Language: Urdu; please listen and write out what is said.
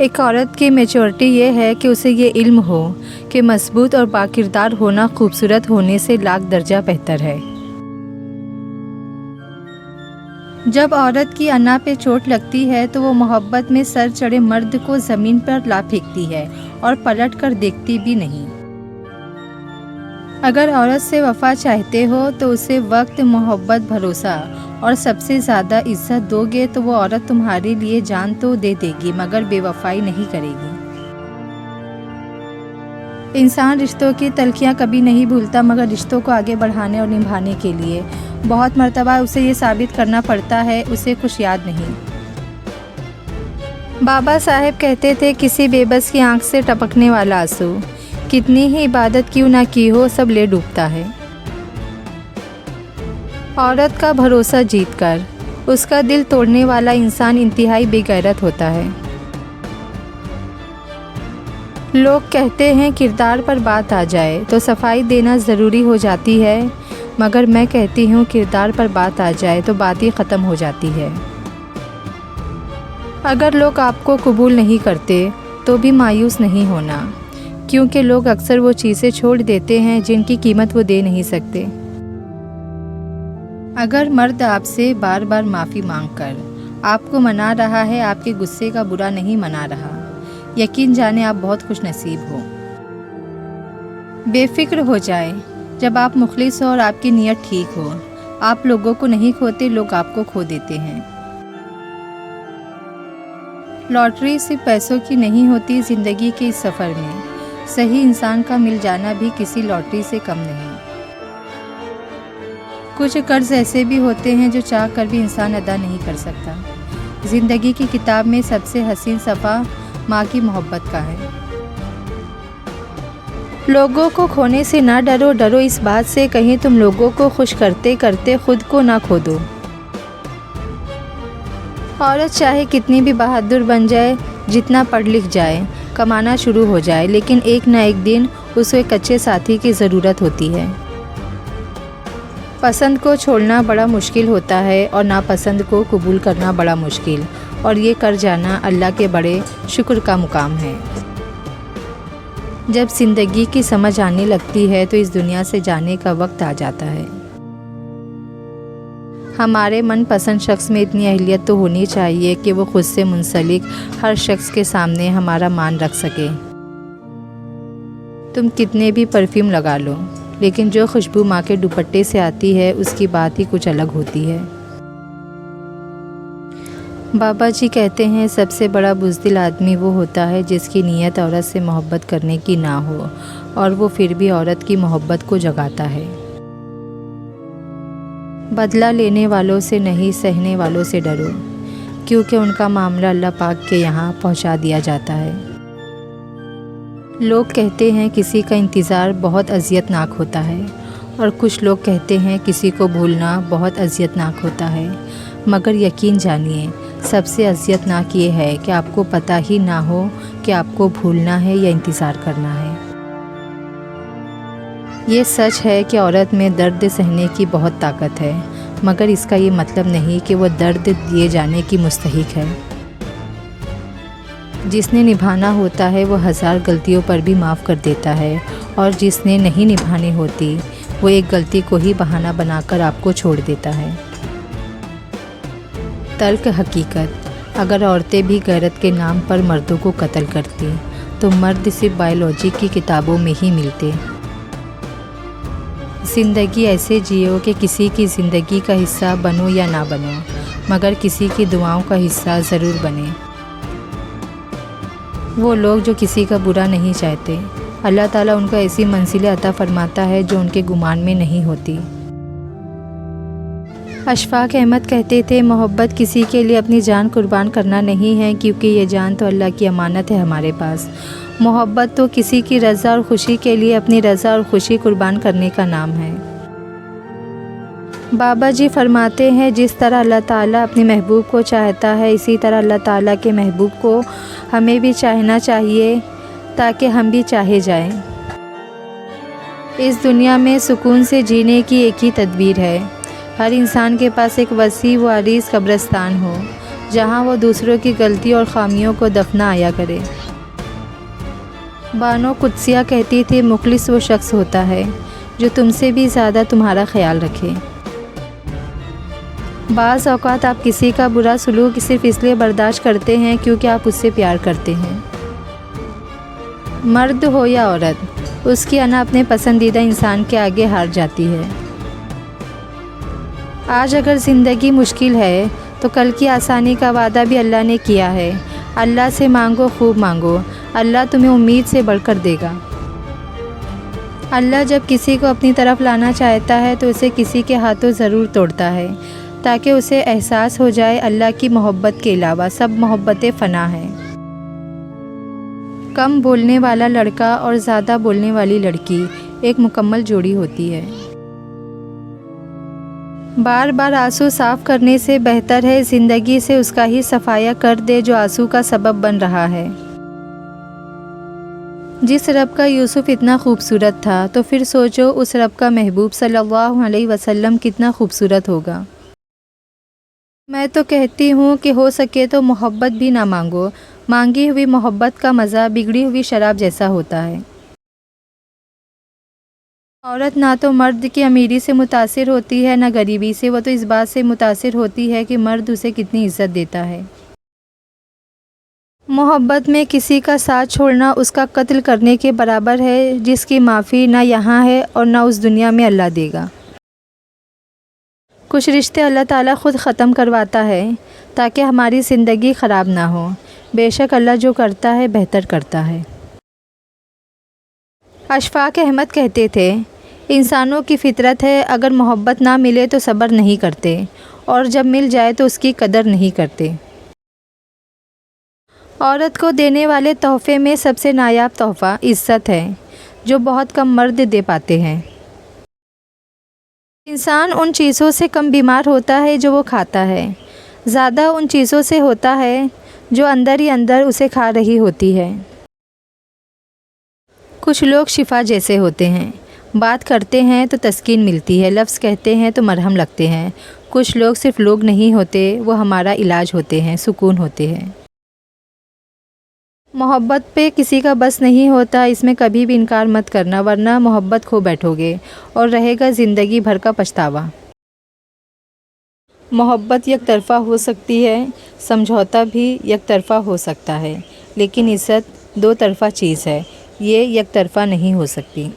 ایک عورت کی میچورٹی یہ ہے کہ اسے یہ علم ہو کہ مضبوط اور باکردار ہونا خوبصورت ہونے سے لاکھ درجہ بہتر ہے۔ جب عورت کی انا پہ چوٹ لگتی ہے تو وہ محبت میں سر چڑھے مرد کو زمین پر لا پھینکتی ہے اور پلٹ کر دیکھتی بھی نہیں۔ اگر عورت سے وفا چاہتے ہو تو اسے وقت، محبت، بھروسہ اور سب سے زیادہ عزت دو گے تو وہ عورت تمہارے لیے جان تو دے دے گی مگر بے وفائی نہیں کرے گی۔ انسان رشتوں کی تلخیاں کبھی نہیں بھولتا مگر رشتوں کو آگے بڑھانے اور نبھانے کے لیے بہت مرتبہ اسے یہ ثابت کرنا پڑتا ہے، اسے کچھ یاد نہیں۔ بابا صاحب کہتے تھے، کسی بے بس کی آنکھ سے ٹپکنے والا آنسو کتنی ہی عبادت کیوں نہ کی ہو سب لے ڈوبتا ہے۔ عورت کا بھروسہ جیت کر اس کا دل توڑنے والا انسان انتہائی بے غیرت ہوتا ہے۔ لوگ کہتے ہیں کردار پر بات آ جائے تو صفائی دینا ضروری ہو جاتی ہے، مگر میں کہتی ہوں کردار پر بات آ جائے تو بات ہی ختم ہو جاتی ہے۔ اگر لوگ آپ کو قبول نہیں کرتے تو بھی مایوس نہیں ہونا، کیونکہ لوگ اکثر وہ چیزیں چھوڑ دیتے ہیں جن کی قیمت وہ دے نہیں سکتے۔ اگر مرد آپ سے بار بار معافی مانگ کر آپ کو منا رہا ہے، آپ کے غصے کا برا نہیں منا رہا، یقین جانے آپ بہت خوش نصیب ہو۔ بے فکر ہو جائے جب آپ مخلص ہو اور آپ کی نیت ٹھیک ہو۔ آپ لوگوں کو نہیں کھوتے، لوگ آپ کو کھو دیتے ہیں۔ لاٹری صرف پیسوں کی نہیں ہوتی، زندگی کے اس سفر میں صحیح انسان کا مل جانا بھی کسی لاٹری سے کم نہیں۔ کچھ قرض ایسے بھی ہوتے ہیں جو چاہ کر بھی انسان ادا نہیں کر سکتا۔ زندگی کی کتاب میں سب سے حسین صفحہ ماں کی محبت کا ہے۔ لوگوں کو کھونے سے نہ ڈرو، ڈرو اس بات سے کہیں تم لوگوں کو خوش کرتے کرتے خود کو نہ کھو دو۔ عورت چاہے کتنی بھی بہادر بن جائے، جتنا پڑھ لکھ جائے، کمانا شروع ہو جائے، لیکن ایک نہ ایک دن اسے ایک اچھے ساتھی کی ضرورت ہوتی ہے۔ پسند کو چھوڑنا بڑا مشکل ہوتا ہے اور ناپسند کو قبول کرنا بڑا مشکل، اور یہ کر جانا اللہ کے بڑے شکر کا مقام ہے۔ جب زندگی کی سمجھ آنے لگتی ہے تو اس دنیا سے جانے کا وقت آ جاتا ہے۔ ہمارے من پسند شخص میں اتنی اہلیت تو ہونی چاہیے کہ وہ خود سے منسلک ہر شخص کے سامنے ہمارا مان رکھ سکے۔ تم کتنے بھی پرفیوم لگا لو، لیکن جو خوشبو ماں کے دوپٹے سے آتی ہے اس کی بات ہی کچھ الگ ہوتی ہے۔ بابا جی کہتے ہیں سب سے بڑا بزدل آدمی وہ ہوتا ہے جس کی نیت عورت سے محبت کرنے کی نہ ہو اور وہ پھر بھی عورت کی محبت کو جگاتا ہے۔ بدلہ لینے والوں سے نہیں، سہنے والوں سے ڈرو، کیونکہ ان کا معاملہ اللہ پاک کے یہاں پہنچا دیا جاتا ہے۔ لوگ کہتے ہیں کسی کا انتظار بہت اذیت ناک ہوتا ہے، اور کچھ لوگ کہتے ہیں کسی کو بھولنا بہت اذیت ناک ہوتا ہے، مگر یقین جانیے سب سے اذیت ناک یہ ہے کہ آپ کو پتہ ہی نہ ہو کہ آپ کو بھولنا ہے یا انتظار کرنا ہے۔ یہ سچ ہے کہ عورت میں درد سہنے کی بہت طاقت ہے، مگر اس کا یہ مطلب نہیں کہ وہ درد دیے جانے کی مستحق ہے۔ جس نے نبھانا ہوتا ہے وہ ہزار غلطیوں پر بھی معاف کر دیتا ہے، اور جس نے نہیں نبھانی ہوتی وہ ایک غلطی کو ہی بہانہ بنا کر آپ کو چھوڑ دیتا ہے۔ تلخ حقیقت، اگر عورتیں بھی غیرت کے نام پر مردوں کو قتل کرتی تو مرد صرف بائیولوجی کی کتابوں میں ہی ملتے۔ زندگی ایسے جیو کہ کسی کی زندگی کا حصہ بنو یا نہ بنو، مگر کسی کی دعاؤں کا حصہ ضرور بنے۔ وہ لوگ جو کسی کا برا نہیں چاہتے، اللہ تعالیٰ ان کو ایسی منزلیں عطا فرماتا ہے جو ان کے گمان میں نہیں ہوتی۔ اشفاق احمد کہتے تھے محبت کسی کے لیے اپنی جان قربان کرنا نہیں ہے، کیونکہ یہ جان تو اللہ کی امانت ہے ہمارے پاس۔ محبت تو کسی کی رضا اور خوشی کے لیے اپنی رضا اور خوشی قربان کرنے کا نام ہے۔ بابا جی فرماتے ہیں جس طرح اللہ تعالیٰ اپنے محبوب کو چاہتا ہے، اسی طرح اللہ تعالیٰ کے محبوب کو ہمیں بھی چاہنا چاہیے تاکہ ہم بھی چاہے جائیں۔ اس دنیا میں سکون سے جینے کی ایک ہی تدبیر ہے، ہر انسان کے پاس ایک وسیع و عریض قبرستان ہو جہاں وہ دوسروں کی غلطی اور خامیوں کو دفنا آیا کرے۔ بانو قدسیہ کہتی تھی مخلص وہ شخص ہوتا ہے جو تم سے بھی زیادہ تمہارا خیال رکھے۔ بعض اوقات آپ کسی کا برا سلوک صرف اس لیے برداشت کرتے ہیں کیونکہ آپ اس سے پیار کرتے ہیں۔ مرد ہو یا عورت، اس کی انا اپنے پسندیدہ انسان کے آگے ہار جاتی ہے۔ آج اگر زندگی مشکل ہے تو کل کی آسانی کا وعدہ بھی اللہ نے کیا ہے۔ اللہ سے مانگو، خوب مانگو، اللہ تمہیں امید سے بڑھ کر دے گا۔ اللہ جب کسی کو اپنی طرف لانا چاہتا ہے تو اسے کسی کے ہاتھوں ضرور توڑتا ہے تاکہ اسے احساس ہو جائے اللہ کی محبت کے علاوہ سب محبتیں فنا ہیں۔ کم بولنے والا لڑکا اور زیادہ بولنے والی لڑکی ایک مکمل جوڑی ہوتی ہے۔ بار بار آنسو صاف کرنے سے بہتر ہے زندگی سے اس کا ہی صفایا کر دے جو آنسو کا سبب بن رہا ہے۔ جس رب کا یوسف اتنا خوبصورت تھا تو پھر سوچو اس رب کا محبوب صلی اللہ علیہ وسلم کتنا خوبصورت ہوگا۔ میں تو کہتی ہوں کہ ہو سکے تو محبت بھی نہ مانگو، مانگی ہوئی محبت کا مزہ بگڑی ہوئی شراب جیسا ہوتا ہے۔ عورت نہ تو مرد کی امیری سے متاثر ہوتی ہے نہ غریبی سے، وہ تو اس بات سے متاثر ہوتی ہے کہ مرد اسے کتنی عزت دیتا ہے۔ محبت میں کسی کا ساتھ چھوڑنا اس کا قتل کرنے کے برابر ہے جس کی معافی نہ یہاں ہے اور نہ اس دنیا میں اللہ دے گا۔ کچھ رشتے اللہ تعالیٰ خود ختم کرواتا ہے تاکہ ہماری زندگی خراب نہ ہو۔ بے شک اللہ جو کرتا ہے بہتر کرتا ہے۔ اشفاق احمد کہتے تھے انسانوں کی فطرت ہے اگر محبت نہ ملے تو صبر نہیں کرتے اور جب مل جائے تو اس کی قدر نہیں کرتے۔ عورت کو دینے والے تحفے میں سب سے نایاب تحفہ عزت ہے جو بہت کم مرد دے پاتے ہیں۔ انسان ان چیزوں سے کم بیمار ہوتا ہے جو وہ کھاتا ہے، زیادہ ان چیزوں سے ہوتا ہے جو اندر ہی اندر اسے کھا رہی ہوتی ہے۔ کچھ لوگ شفا جیسے ہوتے ہیں، بات کرتے ہیں تو تسکین ملتی ہے، لفظ کہتے ہیں تو مرہم لگتے ہیں۔ کچھ لوگ صرف لوگ نہیں ہوتے، وہ ہمارا علاج ہوتے ہیں، سکون ہوتے ہیں۔ محبت پہ کسی کا بس نہیں ہوتا، اس میں کبھی بھی انکار مت کرنا ورنہ محبت کھو بیٹھو گے اور رہے گا زندگی بھر کا پچھتاوا۔ محبت یک طرفہ ہو سکتی ہے، سمجھوتا بھی یک طرفہ ہو سکتا ہے، لیکن عزت دو طرفہ چیز ہے، یہ یک طرفہ نہیں ہو سکتی۔